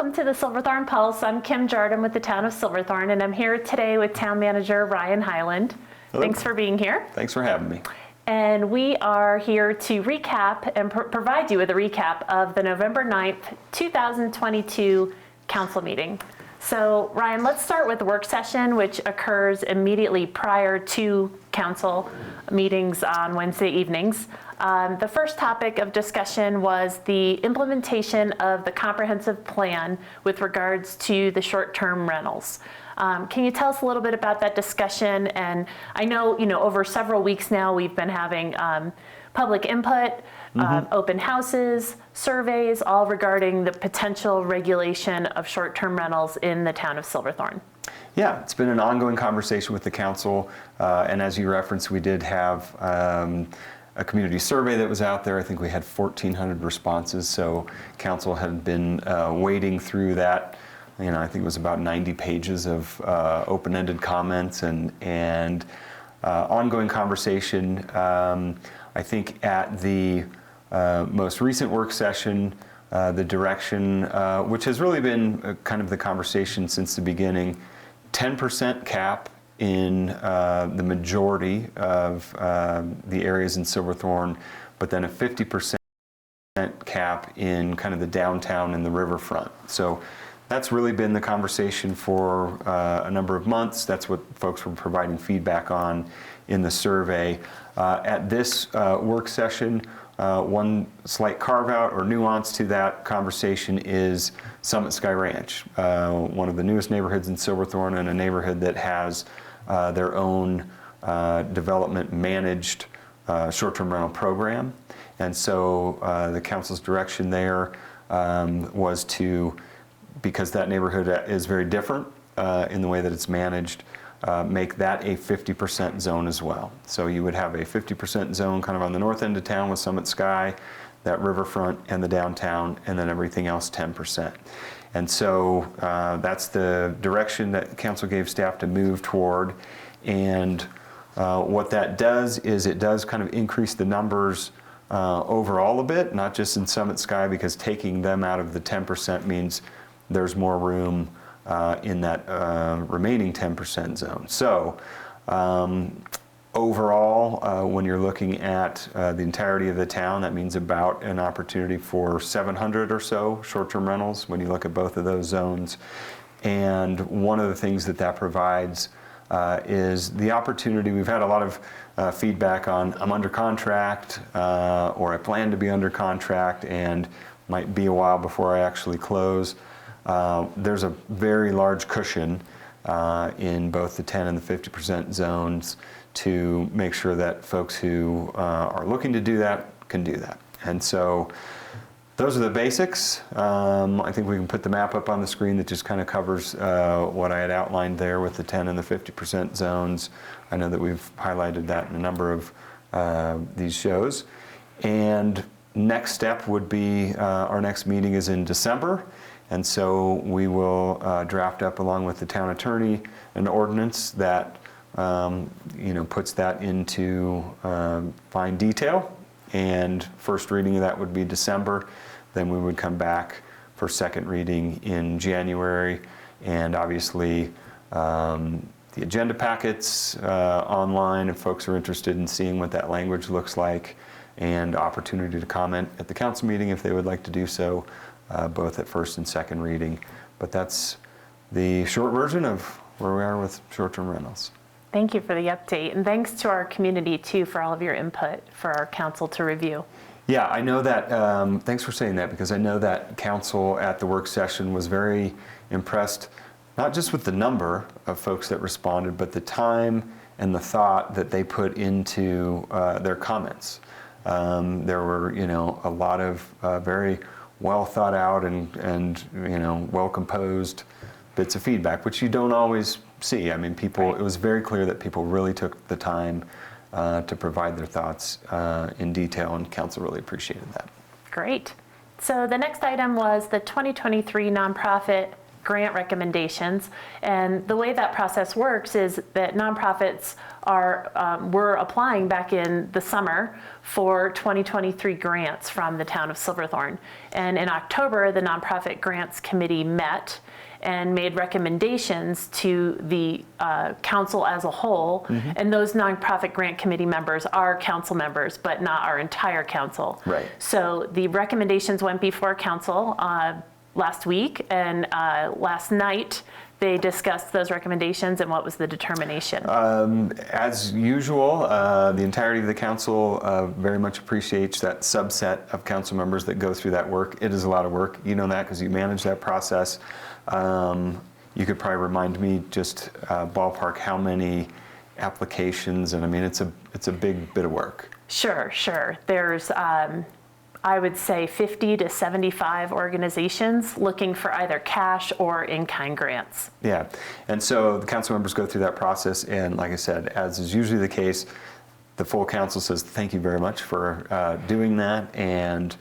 Welcome to the Silverthorne Pulse. I'm Kim Jardim with the town of Silverthorne, and I'm here today with Town Manager Ryan Highland. Hello. Thanks for being here. Thanks for having me. And we are here to recap and provide you with a recap of the November 9th, 2022 council meeting. So Ryan, let's start with the work session, which occurs immediately prior to council meetings on Wednesday evenings. The first topic of discussion was the implementation of the comprehensive plan with regards to the short-term rentals. Can you tell us a little bit about that discussion? And I know, over several weeks now, we've been having public input, open houses, surveys, all regarding the potential regulation of short-term rentals in the town of Silverthorne. Yeah, it's been an ongoing conversation with the council. And as you referenced, we did have a community survey that was out there. I think we had 1,400 responses. So council had been wading through that. I think it was about 90 pages of open-ended comments and ongoing conversation. I think at the most recent work session, the direction, which has really been kind of the conversation since the beginning, 10% cap in the majority of the areas in Silverthorne, but then a 50% cap in kind of the downtown and the riverfront. So that's really been the conversation for a number of months. That's what folks were providing feedback on in the survey. At this work session, one slight carve out or nuance to that conversation is Summit Sky Ranch, one of the newest neighborhoods in Silverthorne and a neighborhood that has their own development managed short-term rental program. And so the council's direction there was to, because that neighborhood is very different in the way that it's managed, make that a 50% zone as well. So you would have a 50% zone kind of on the north end of town with Summit Sky, that riverfront and the downtown, and then everything else 10%. And so that's the direction that council gave staff to move toward. And what that does is it does kind of increase the numbers overall a bit, not just in Summit Sky, because taking them out of the 10% means there's more room in that remaining 10% zone. So overall, when you're looking at the entirety of the town, that means about an opportunity for 700 or so short-term rentals when you look at both of those zones. And one of the things that provides is the opportunity. We've had a lot of feedback on I'm under contract or I plan to be under contract and might be a while before I actually close. There's a very large cushion in both the 10 and the 50% zones to make sure that folks who are looking to do that can do that. And so those are the basics. I think we can put the map up on the screen that just kind of covers what I had outlined there with the 10 and the 50% zones. I know that we've highlighted that in a number of these shows. And next step would be our next meeting is in December. And so we will draft up, along with the town attorney, an ordinance that puts that into fine detail. And first reading of that would be December. Then we would come back for second reading in January. And obviously, the agenda packets online if folks are interested in seeing what that language looks like, and opportunity to comment at the council meeting if they would like to do so. Both at first and second reading. But that's the short version of where we are with short-term rentals. Thank you for the update, and thanks to our community too for all of your input for our council to review. Yeah, I know that, thanks for saying that, because I know that council at the work session was very impressed, not just with the number of folks that responded, but the time and the thought that they put into their comments. There were, a lot of very well thought out and well composed bits of feedback, which you don't always see. I mean, people. It was very clear that people really took the time to provide their thoughts in detail, and council really appreciated that. Great. So the next item was the 2023 nonprofit grant recommendations. And the way that process works is that nonprofits were applying back in the summer for 2023 grants from the town of Silverthorne. And in October, the Nonprofit Grants Committee met and made recommendations to the council as a whole. And those nonprofit grant committee members are council members, but not our entire council. Right. So the recommendations went before council last week, and last night they discussed those recommendations and what was the determination. As usual, the entirety of the council very much appreciates that subset of council members that go through that work. It is a lot of work. You know that because you manage that process. You could probably remind me just ballpark how many applications, and I mean it's a big bit of work. Sure. There's I would say 50 to 75 organizations looking for either cash or in-kind grants. Yeah, and so the council members go through that process, and like I said, as is usually the case, the full council says thank you very much for doing that, and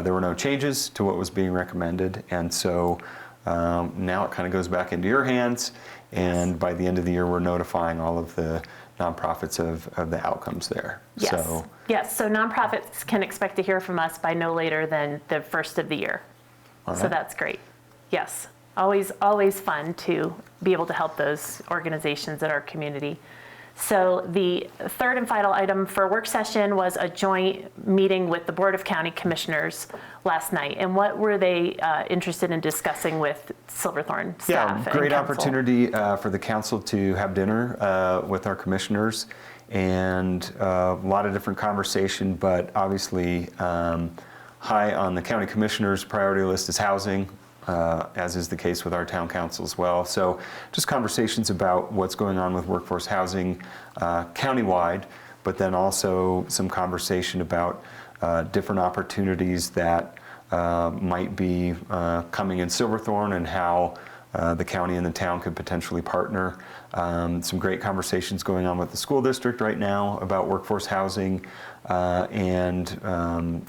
there were no changes to what was being recommended, and so now it kind of goes back into your hands, and by the end of the year, we're notifying all of the nonprofits of the outcomes there. Yes, so nonprofits can expect to hear from us by no later than the first of the year. All right. So that's great. Yes, always fun to be able to help those organizations in our community. So the third and final item for work session was a joint meeting with the Board of County Commissioners last night. And what were they interested in discussing with Silverthorne staff? Yeah, great and council? opportunity for the council to have dinner with our commissioners, and a lot of different conversation, but obviously high on the county commissioners' priority list is housing. As is the case with our town council as well. So just conversations about what's going on with workforce housing countywide, but then also some conversation about different opportunities that might be coming in Silverthorne and how the county and the town could potentially partner. Some great conversations going on with the school district right now about workforce housing, and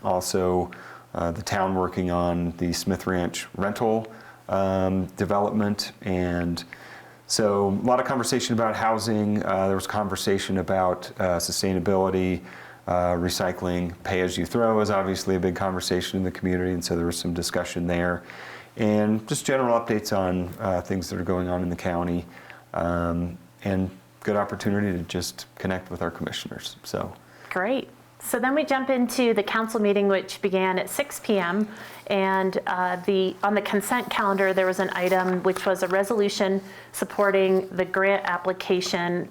also the town working on the Smith Ranch rental development. And so a lot of conversation about housing. There was conversation about sustainability, recycling. Pay as you throw is obviously a big conversation in the community, and so there was some discussion there. And just general updates on things that are going on in the county, and good opportunity to just connect with our commissioners. So Great. So then we jump into the council meeting, which began at 6 p.m. And on the consent calendar, there was an item which was a resolution supporting the grant application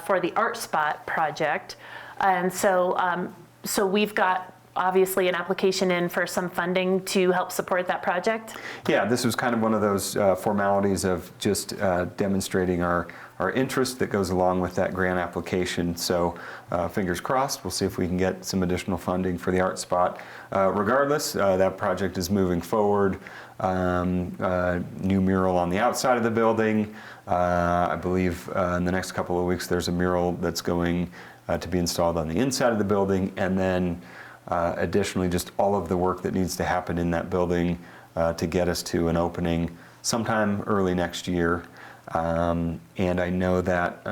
for the Art Spot project. And so we've got obviously an application in for some funding to help support that project. Yeah, this was kind of one of those formalities of just demonstrating our interest that goes along with that grant application. So fingers crossed, we'll see if we can get some additional funding for the Art Spot. Regardless, that project is moving forward. New mural on the outside of the building. I believe in the next couple of weeks there's a mural that's going to be installed on the inside of the building, and then additionally just all of the work that needs to happen in that building to get us to an opening sometime early next year. And I know that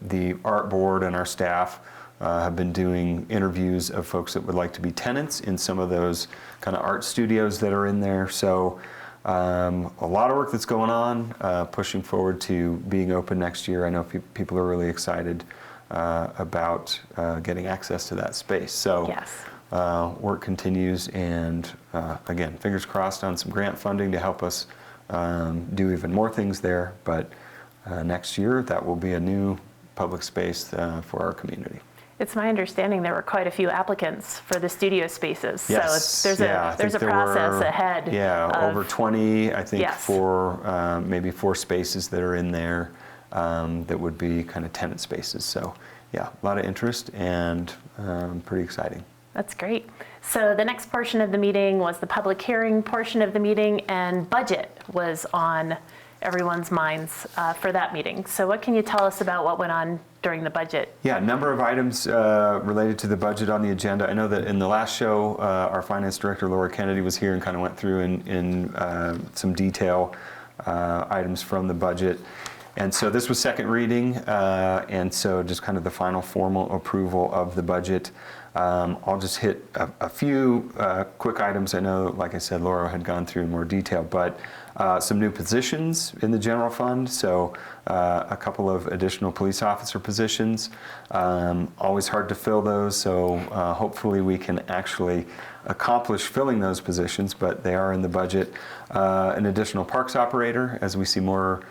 the art board and our staff have been doing interviews of folks that would like to be tenants in some of those kind of art studios that are in there. So a lot of work that's going on, pushing forward to being open next year. I know people are really excited about getting access to that space. So Yes. Work continues, and again, fingers crossed on some grant funding to help us do even more things there, but next year that will be a new public space for our community. It's my understanding there were quite a few applicants for the studio spaces. Yes, So there's a process ahead. Yeah, of, over 20, I think, Yes. for maybe 4 spaces that are in there that would be kind of tenant spaces. So yeah, a lot of interest, and pretty exciting. That's great. So the next portion of the meeting was the public hearing portion of the meeting, and budget was on everyone's minds for that meeting. So what can you tell us about what went on during the budget? Yeah, a number of items related to the budget on the agenda. I know that in the last show, our finance director, Laura Kennedy, was here and kind of went through in some detail items from the budget. And so this was second reading, and so just kind of the final formal approval of the budget. I'll just hit a few quick items. I know, like I said, Laura had gone through in more detail, but some new positions in the general fund. So a couple of additional police officer positions. Always hard to fill those, so hopefully we can actually accomplish filling those positions, but they are in the budget. An additional parks operator, as we see more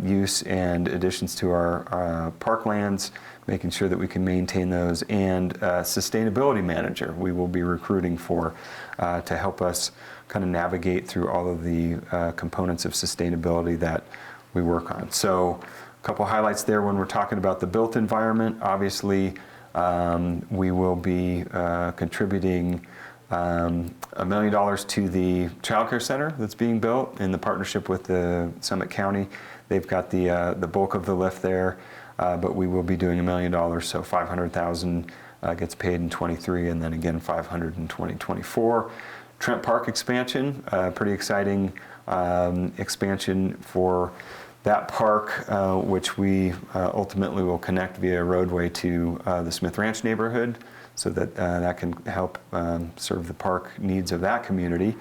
use and additions to our parklands, making sure that we can maintain those, and sustainability manager we will be recruiting for to help us kind of navigate through all of the components of sustainability that we work on. So a couple highlights there when we're talking about the built environment. Obviously, we will be contributing $1 million to the child care center that's being built in the partnership with the Summit County. They've got the bulk of the lift there, but we will be doing $1 million, so $500,000 gets paid in '23, and then again $500,000 in 2024. Trent Park expansion, pretty exciting expansion for that park, which we ultimately will connect via roadway to the Smith Ranch neighborhood, so that that can help serve the park needs of that community.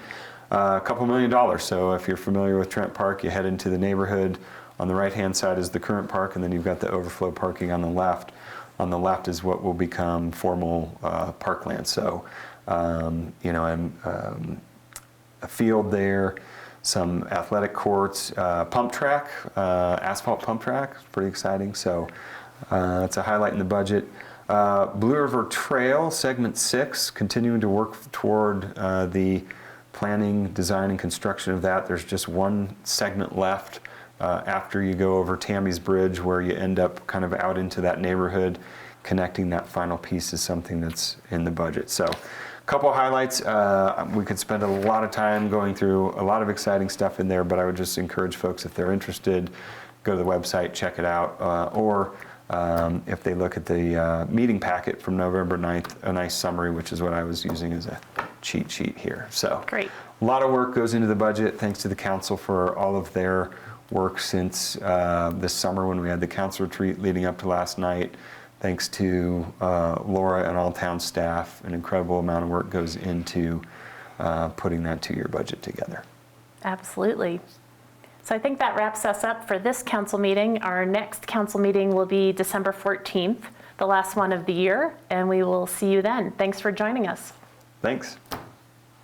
A couple $1 million. So if you're familiar with Trent Park, you head into the neighborhood. On the right-hand side is the current park, and then you've got the overflow parking on the left. On the left is what will become formal parkland. So, a field there, some athletic courts, pump track, asphalt pump track. It's pretty exciting. So it's a highlight in the budget. Blue River Trail, Segment 6, continuing to work toward the planning, design, and construction of that. There's just one segment left after you go over Tammy's Bridge, where you end up kind of out into that neighborhood. Connecting that final piece is something that's in the budget. So a couple of highlights. We could spend a lot of time going through a lot of exciting stuff in there, but I would just encourage folks, if they're interested, go to the website, check it out, or if they look at the meeting packet from November 9th, a nice summary, which is what I was using as a cheat sheet here. So Great. A lot of work goes into the budget. Thanks to the council for all of their work since this summer when we had the council retreat leading up to last night. Thanks to Laura and all town staff, an incredible amount of work goes into putting that two-year budget together. Absolutely. So I think that wraps us up for this council meeting. Our next council meeting will be December 14th, the last one of the year, and we will see you then. Thanks for joining us. Thanks.